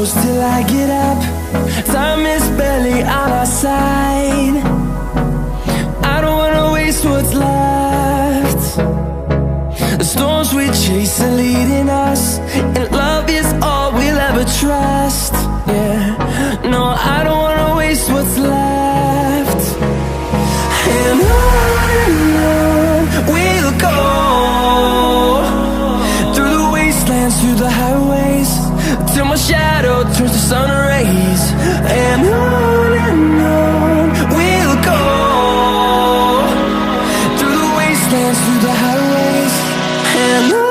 close till I get up. Time is barely on our side. I don't wanna waste what's left. The storms we chase are leading us, and love is all we'll ever trust. Yeah, no, I don't wanna waste what's left. And on we'll go, through the wastelands, through the highways, till my shadow turns to sun rays. And on we'll go, through the wastelands, through the highways, and on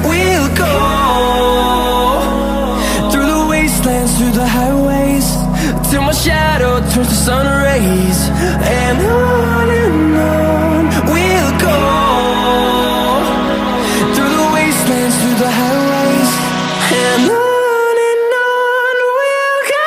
we'll go. Through the highways, till my shadow turns to sun rays. And on we'll go, through the wastelands, through the highways, and on we'll go.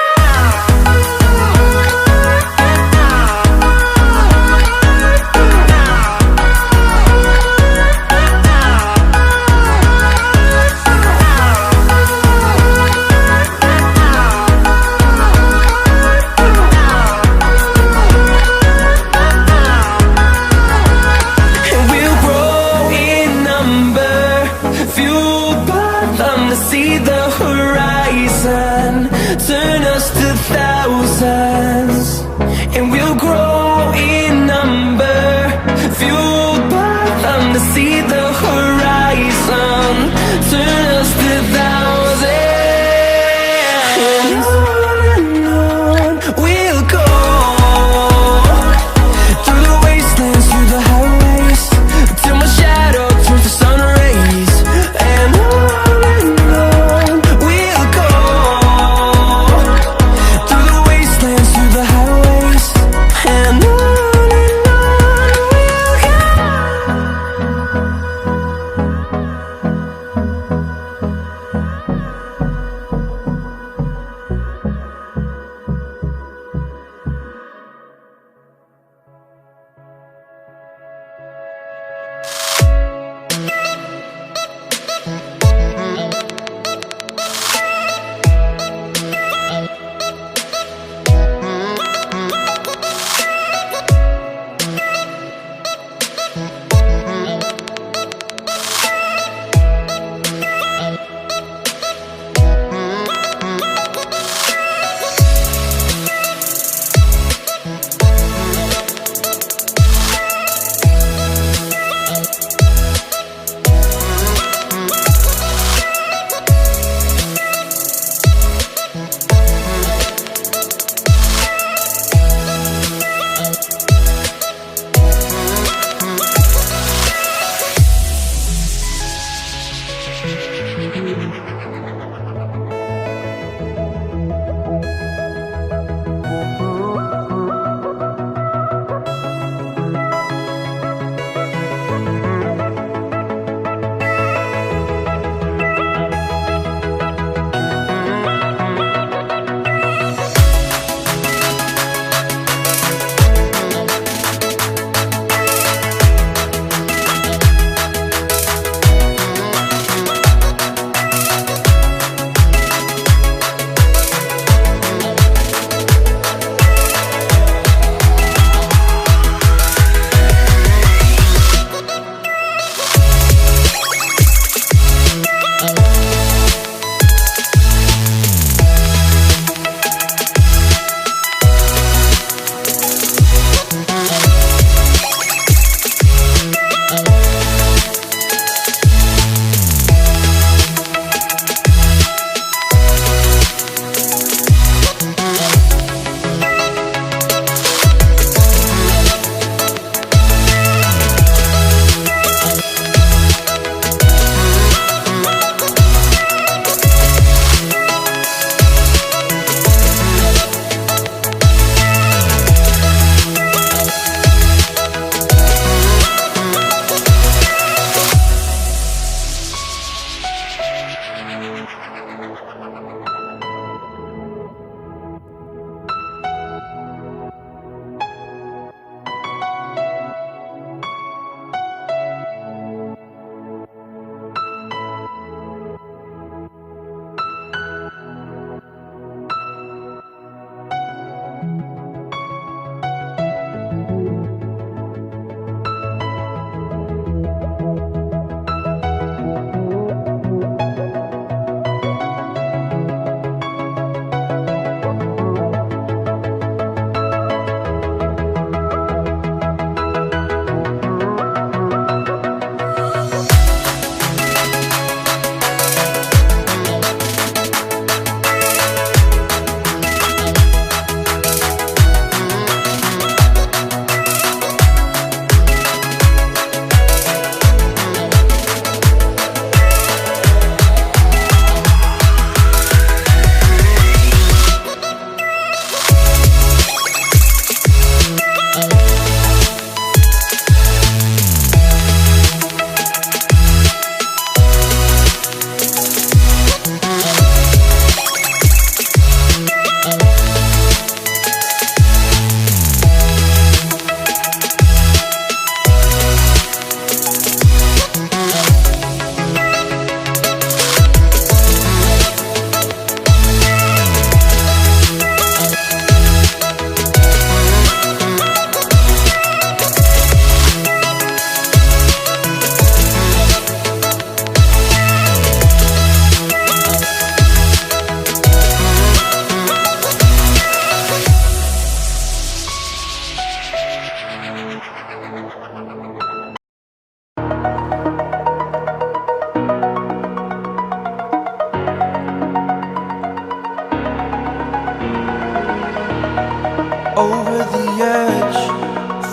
over the edge.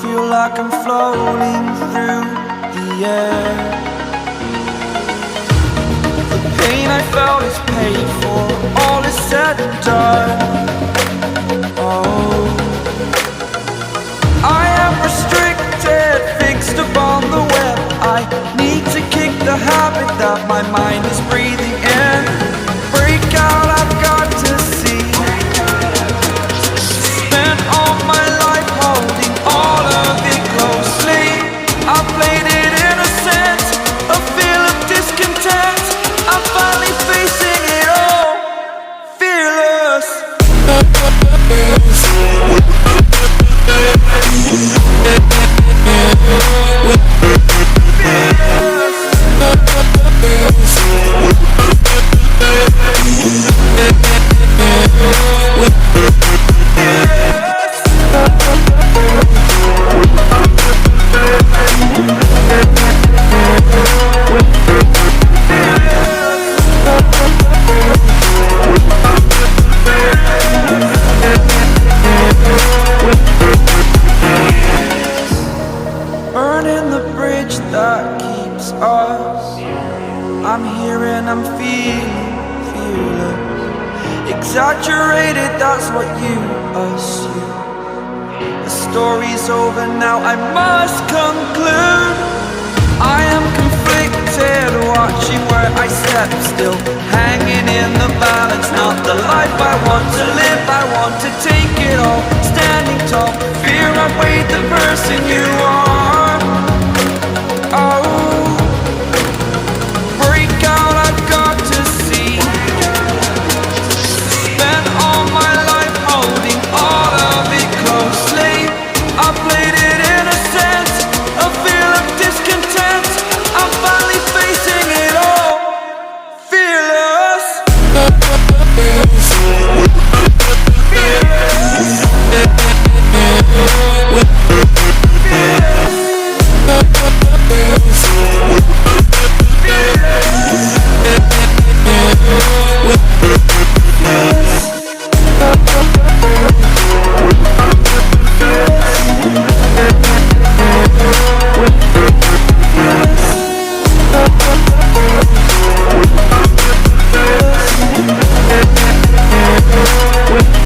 Feel like I'm floating through the air. The pain I felt is paid for, all is said and done. Oh, I am restricted, fixed upon the web. I need to kick the habit that my mind is breathing in. Break out, I've got to see. Spent all my life holding all of it closely. I played it innocent, a feel of discontent. I'm finally facing it all, fearless. Burning the bridge that keeps us. I'm here and I'm feeling fearless. Exaggerated, that's what you assume. The story's over now, I must conclude. I am conflicted, watching where I step still, hanging in the balance. Not the life I want to live, I want to take it all. Standing tall, fear I've weighed the person you are.